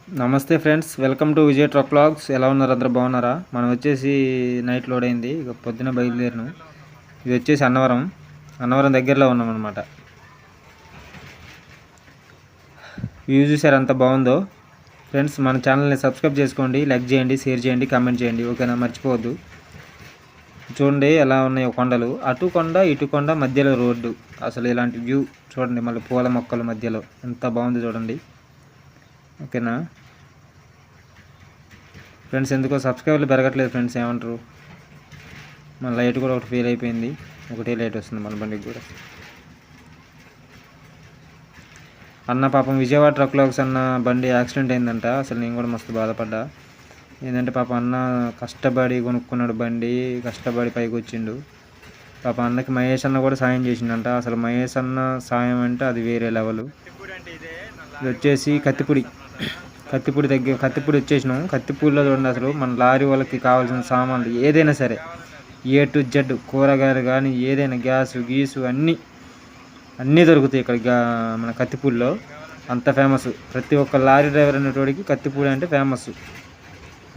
నమస్తే friends, welcome to Vijay truck vlogs. ఎలా ఉన్నారు? అందరూ బాగున్నారా? మనం వచ్చేసి నైట్ లోడ్ అయింది, ఇక పొద్దున బయలుదేరినాం. ఇది వచ్చేసి అన్నవరం దగ్గరలో ఉన్నాం అనమాట. వ్యూ చూసారు ఎంత బాగుందో ఫ్రెండ్స్. మన ఛానల్ని సబ్స్క్రైబ్ చేసుకోండి, లైక్ చేయండి, షేర్ చేయండి, కామెంట్ చేయండి, ఓకేనా? మర్చిపోవద్దు. చూడండి ఎలా ఉన్నాయి కొండలు, అటు కొండ ఇటు కొండ మధ్యలో రోడ్డు. అసలు ఇలాంటి వ్యూ చూడండి, మళ్ళీ పూల మొక్కల మధ్యలో ఎంత బాగుంది చూడండి, ఓకేనా ఫ్రెండ్స్? ఎందుకో సబ్స్క్రైబర్లు పెరగట్లేదు ఫ్రెండ్స్, ఏమంటారు? మన లైట్ కూడా ఒకటి ఫెయిల్ అయిపోయింది, ఒకటే లైట్ వస్తుంది మన బండికి కూడా. అన్న పాపం విజయవాడ ట్రక్ వ్లాగ్స్ అన్న బండి యాక్సిడెంట్ అయిందంట. అసలు నేను కూడా మస్తు బాధపడ్డా. ఏంటంటే పాపం అన్న కష్టపడి కొనుక్కున్నాడు బండి, కష్టపడి పైకి వచ్చిండు. పాపం అన్నకి మహేష్ అన్న కూడా సాయం చేసిండంట. అసలు మహేష్ అన్న సాయం అంటే అది వేరే లెవెల్. ఇది వచ్చేసి కత్తిపూడి వచ్చేసినాం. కత్తిపూడిలో చూడండి, అసలు మన లారీ వాళ్ళకి కావాల్సిన సామాన్లు ఏదైనా సరే, ఏ టు జెడ్, కూరగాయలు కానీ ఏదైనా, గ్యాసు గీసు అన్నీ దొరుకుతాయి ఇక్కడ మన కత్తిపూడిలో. అంత ఫేమస్. ప్రతి ఒక్క లారీ డ్రైవర్ అనేటోడికి కత్తిపూడి అంటే ఫేమస్.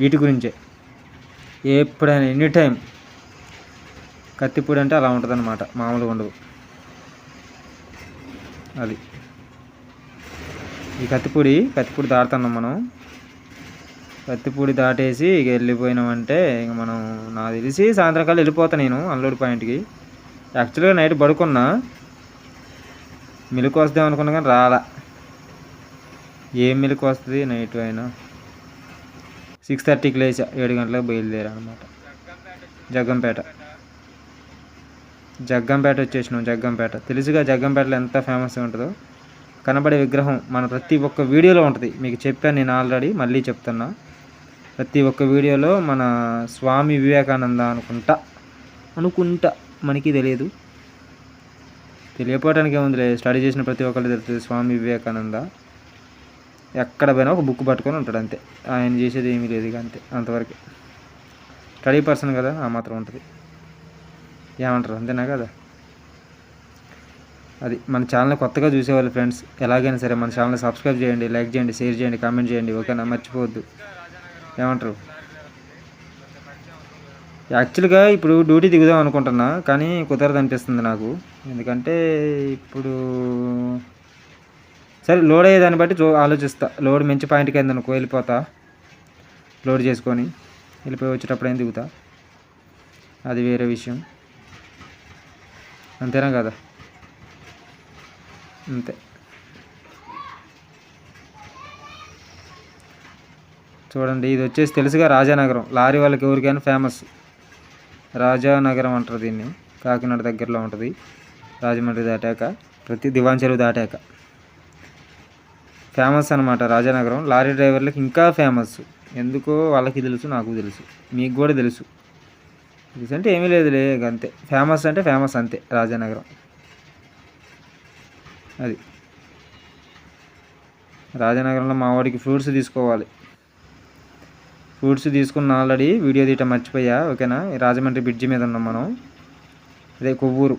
వీటి గురించే ఎప్పుడైనా ఎనీ టైం కత్తిపూడి అంటే అలా ఉంటుంది అన్నమాట, మామూలుగా ఉండదు అది. ఈ కత్తిపూడి దాటుతున్నాం మనం. కత్తిపూడి దాటేసి ఇక వెళ్ళిపోయినామంటే ఇక మనం, నాకు తెలిసి సాయంత్రం కల్లా వెళ్ళిపోతాను నేను అన్లోడ్ పాయింట్కి. యాక్చువల్గా నైట్ పడుకున్నా, మిల్క్ వస్తాం అనుకున్నా కానీ రాలా. ఏం మిల్క్ వస్తుంది నైట్ అయినా. 6:30కి లేచా, 7 గంటలకు బయలుదేరా అనమాట. జగ్గంపేట వచ్చేసినాం. జగ్గంపేట తెలుసుగా, జగ్గంపేటలో ఎంత ఫేమస్గా ఉంటుందో. కనబడే విగ్రహం మన ప్రతి ఒక్క వీడియోలో ఉంటుంది, మీకు చెప్పాను నేను ఆల్రెడీ, మళ్ళీ చెప్తున్నా. ప్రతి ఒక్క వీడియోలో మన స్వామి వివేకానంద అనుకుంటా మనకి తెలియదు, తెలియపోవటానికి ఏముందిలే, స్టడీ చేసిన ప్రతి ఒక్కళ్ళు తెలుస్తుంది. స్వామి వివేకానంద ఎక్కడ పోయినా ఒక బుక్ పట్టుకొని ఉంటాడు అంతే, ఆయన చేసేది ఏమీ లేదు, ఇక అంతే, అంతవరకు. స్టడీ పర్సన్ కదా, ఆ మాత్రం ఉంటుంది. ఏమంటారు? అంతేనా కదా? అది మన ఛానల్ కొత్తగా చూసేవాళ్ళు ఫ్రెండ్స్, ఎలాగైనా సరే మన ఛానల్ సబ్స్క్రైబ్ చేయండి, లైక్ చేయండి, షేర్ చేయండి, కామెంట్ చేయండి, ఓకేనా? మర్చిపోవద్దు. ఏమంటారు? యాక్చువల్గా ఇప్పుడు డ్యూటీ దిగుదాం అనుకుంటున్నా, కానీ కుదరదు అనిపిస్తుంది నాకు. ఎందుకంటే ఇప్పుడు సరే లోడ్ అయ్యేదాన్ని బట్టి ఆలోచిస్తా. లోడ్ మంచి పాయింట్కి అయింది అనుకో, వెళ్ళిపోతా, లోడ్ చేసుకొని వెళ్ళిపోయి వచ్చేటప్పుడు ఏం దిగుతా, అది వేరే విషయం. అంతేనా కదా? అంతే. చూడండి, ఇది వచ్చేసి తెలుసుగా రాజానగరం. లారీ వాళ్ళకి ఎవరికైనా ఫేమస్ రాజానగరం అంటారు దీన్ని. కాకినాడ దగ్గరలో ఉంటుంది. రాజమండ్రి దాటాక, ప్రతి దివాన్ చెరువు దాటాక ఫేమస్ అనమాట రాజానగరం. లారీ డ్రైవర్లకు ఇంకా ఫేమస్. ఎందుకో వాళ్ళకి తెలుసు, నాకు తెలుసు, మీకు కూడా తెలుసు. తెలుసు అంటే ఏమీ లేదులే, అంతే. ఫేమస్ అంటే ఫేమస్ అంతే రాజానగరం. అది రాజానగరంలో మా వాడికి ఫ్రూట్స్ తీసుకోవాలి. ఫ్రూట్స్ తీసుకున్న ఆల్రెడీ వీడియో తీయటం మర్చిపోయా, ఓకేనా? రాజమండ్రి బ్రిడ్జి మీద ఉన్నాం మనం. అదే కొవ్వూరు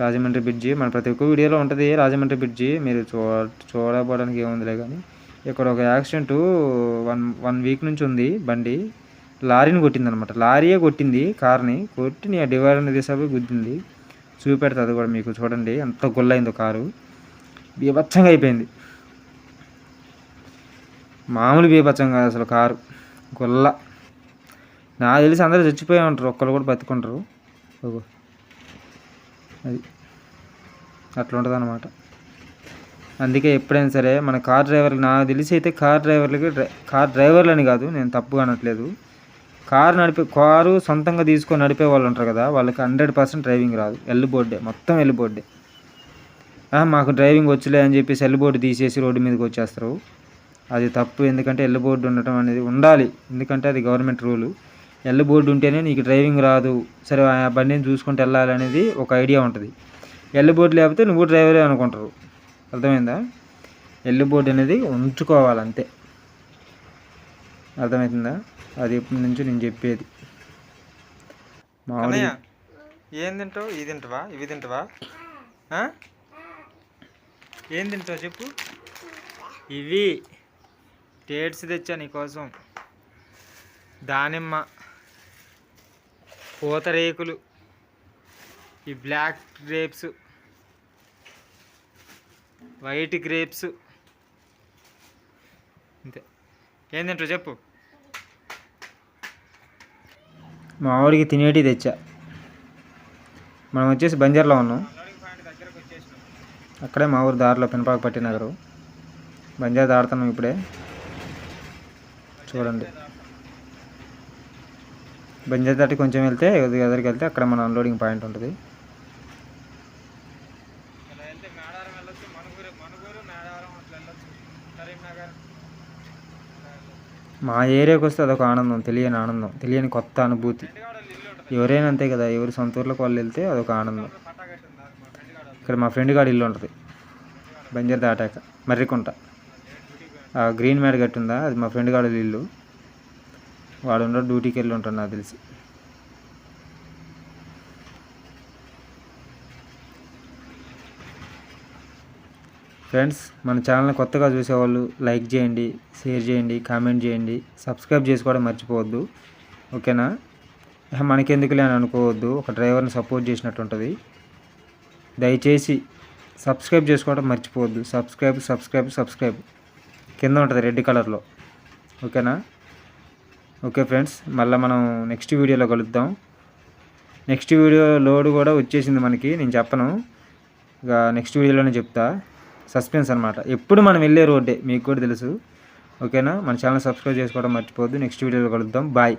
రాజమండ్రి బ్రిడ్జి మన ప్రతి ఒక్క వీడియోలో ఉంటుంది. రాజమండ్రి బ్రిడ్జి మీరు చూడబోవడానికి ఏముందిలే, కానీ ఇక్కడ ఒక యాక్సిడెంట్ వన్ వీక్ నుంచి ఉంది. బండి లారీని కొట్టింది అనమాట. లారీయే కొట్టింది కార్ని, కొట్టి డివైడర్ని తీసేపోయి గుద్దింది. చూపెడుతుంది కూడా మీకు, చూడండి ఎంత గొల్లైందో కారు. బీభత్సంగా అయిపోయింది, మామూలు బీభత్సం కాదు అసలు. కారు గొల్ల. నాకు తెలిసి అందరూ చచ్చిపోయి ఉంటారు, ఒక్కరు కూడా బతుకుంటారు. అది అట్లా ఉంటుంది అన్నమాట. అందుకే ఎప్పుడైనా సరే మన కార్ డ్రైవర్లు, నాకు తెలిసి అయితే కార్ డ్రైవర్లు అని కాదు, నేను తప్పుగా అనట్లేదు, కారు సొంతంగా తీసుకొని నడిపే వాళ్ళు ఉంటారు కదా, వాళ్ళకి 100% డ్రైవింగ్ రాదు. ఎల్లుబోర్డే, మొత్తం ఎల్లుబోర్డే. మాకు డ్రైవింగ్ వచ్చలే అని చెప్పేసి ఎల్లుబోర్డు తీసేసి రోడ్డు మీదకి వచ్చేస్తారు. అది తప్పు. ఎందుకంటే ఎల్లుబోర్డు ఉండటం అనేది ఉండాలి, ఎందుకంటే అది గవర్నమెంట్ రూలు. ఎల్లుబోర్డు ఉంటేనే నీకు డ్రైవింగ్ రాదు, సరే ఆ బండిని చూసుకుంటూ వెళ్ళాలి అనేది ఒక ఐడియా ఉంటుంది. ఎల్లుబోర్డు లేకపోతే నువ్వు డ్రైవరే అనుకుంటారు. అర్థమైందా? ఎల్లుబోర్డు అనేది ఉంచుకోవాలి అంతే. అర్థమవుతుందా? అది ఎప్పటి నుంచో నేను చెప్పేది. మామూలుగా ఏం తింటావు? ఇది తింటావా, ఇవి తింటావా? ఏం తింటావు చెప్పు. ఇవి డేట్స్ తెచ్చా నీకోసం. దానిమ్మ, పూతరేకులు, ఈ బ్లాక్ గ్రేప్స్, వైట్ గ్రేప్స్. అంతే. ఏం తింటారు చెప్పు. మా ఆవిడికి తినేటి తెచ్చా. మనం వచ్చేసి బంజార్లో ఉన్నాం. అక్కడే మా ఊరు దారిలో పినపాక పట్టి నగరు. బంజార్ దాడుతున్నాం ఇప్పుడే. చూడండి, బంజార్ దాటి కొంచెం వెళ్తే ఎదురుకి వెళ్తే అక్కడ మన అన్లోడింగ్ పాయింట్ ఉంటుంది. మా ఏరియాకి వస్తే అదొక ఆనందం, తెలియని ఆనందం, తెలియని కొత్త అనుభూతి. ఎవరైనా అంతే కదా, ఎవరి సొంత ఊర్లోకి వాళ్ళు వెళ్తే అదొక ఆనందం. ఇక్కడ మా ఫ్రెండ్ గాడి ఇల్లు ఉంటుంది బంజార్ దాటాక, మర్రికుంట. ఆ గ్రీన్ మ్యాట్ గట్టి ఉందా, అది మా ఫ్రెండ్ గాడి ఇల్లు. వాడు ఉండడు, డ్యూటీకి వెళ్ళి ఉంటాడు నాకు తెలిసి. ఫ్రెండ్స్, మన ఛానల్ని కొత్తగా చూసేవాళ్ళు లైక్ చేయండి, షేర్ చేయండి, కామెంట్ చేయండి, సబ్స్క్రైబ్ చేసుకోవడం మర్చిపోవద్దు. ఓకేనా? మనకెందుకులే అని అనుకోవద్దు, ఒక డ్రైవర్ని సపోర్ట్ చేసినట్టు ఉంటుంది. దయచేసి సబ్స్క్రైబ్ చేసుకోవడం మర్చిపోవద్దు. సబ్స్క్రైబ్ సబ్స్క్రైబ్ సబ్స్క్రైబ్ కింద ఉంటుంది రెడ్ కలర్లో. ఓకేనా? ఓకే ఫ్రెండ్స్, మళ్ళీ మనం నెక్స్ట్ వీడియోలో కలుద్దాం. నెక్స్ట్ వీడియో లోడ్ కూడా వచ్చేసింది మనకి, నేను చెప్పను, ఇక నెక్స్ట్ వీడియోలోనే చెప్తా. సస్పెన్స్ అనమాట. ఎప్పుడు మనం వెళ్ళే రోడ్డే, మీకు కూడా తెలుసు. ఓకేనా? మన ఛానల్ సబ్స్క్రైబ్ చేసుకోవడం మర్చిపోవద్దు. నెక్స్ట్ వీడియోలో కలుద్దాం. బాయ్.